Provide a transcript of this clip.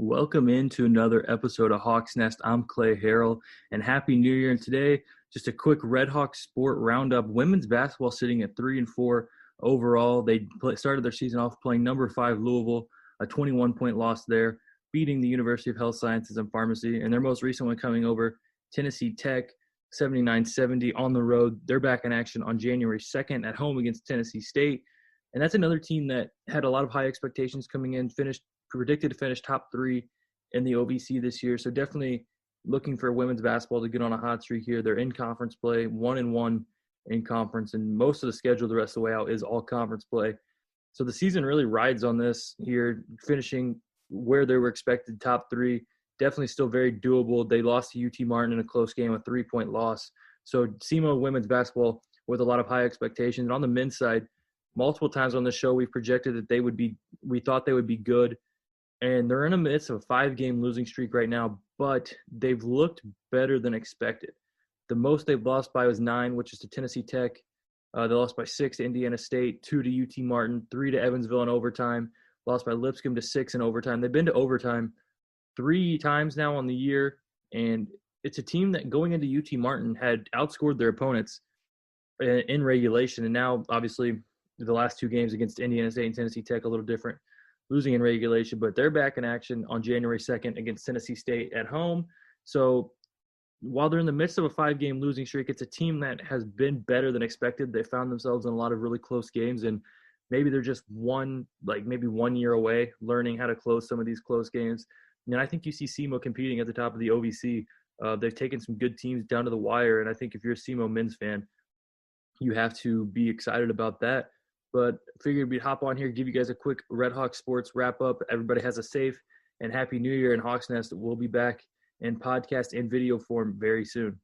Welcome into another episode of Hawks Nest. I'm Clay Harrell, and Happy New Year. And today, just a quick Redhawks sport roundup. Women's basketball sitting at 3-4 overall. They started their season off playing number 5 Louisville, a 21-point loss there, beating the University of Health Sciences and Pharmacy. And their most recent one coming over Tennessee Tech, 79-70 on the road. They're back in action on January 2nd at home against Tennessee State. And that's another team that had a lot of high expectations coming in, predicted to finish top 3 in the OVC this year. So definitely looking for women's basketball to get on a hot streak here. They're in conference play, 1-1 in conference, and most of the schedule the rest of the way out is all conference play. So the season really rides on this here, finishing where they were expected, top 3. Definitely still very doable. They lost to UT Martin in a close game, a 3-point loss. So SEMO women's basketball with a lot of high expectations. And on the men's side, multiple times on the show, we've projected that we thought they would be good. And they're in the midst of a 5-game losing streak right now, but they've looked better than expected. The most they've lost by was 9, which is to Tennessee Tech. They lost by 6 to Indiana State, 2 to UT Martin, 3 to Evansville in overtime, lost by Lipscomb to 6 in overtime. They've been to overtime 3 times now on the year, and it's a team that going into UT Martin had outscored their opponents in regulation. And now, obviously, the last 2 games against Indiana State and Tennessee Tech a little different, losing in regulation, but they're back in action on January 2nd against Tennessee State at home. So while they're in the midst of a 5-game losing streak, it's a team that has been better than expected. They found themselves in a lot of really close games, and maybe they're just maybe 1 year away learning how to close some of these close games. And I think you see SEMO competing at the top of the OVC. They've taken some good teams down to the wire, and I think if you're a SEMO men's fan, you have to be excited about that. But figured we'd hop on here, give you guys a quick Red Hawk sports wrap up. Everybody has a safe and happy New Year, and Hawks Nest will be back in podcast and video form very soon.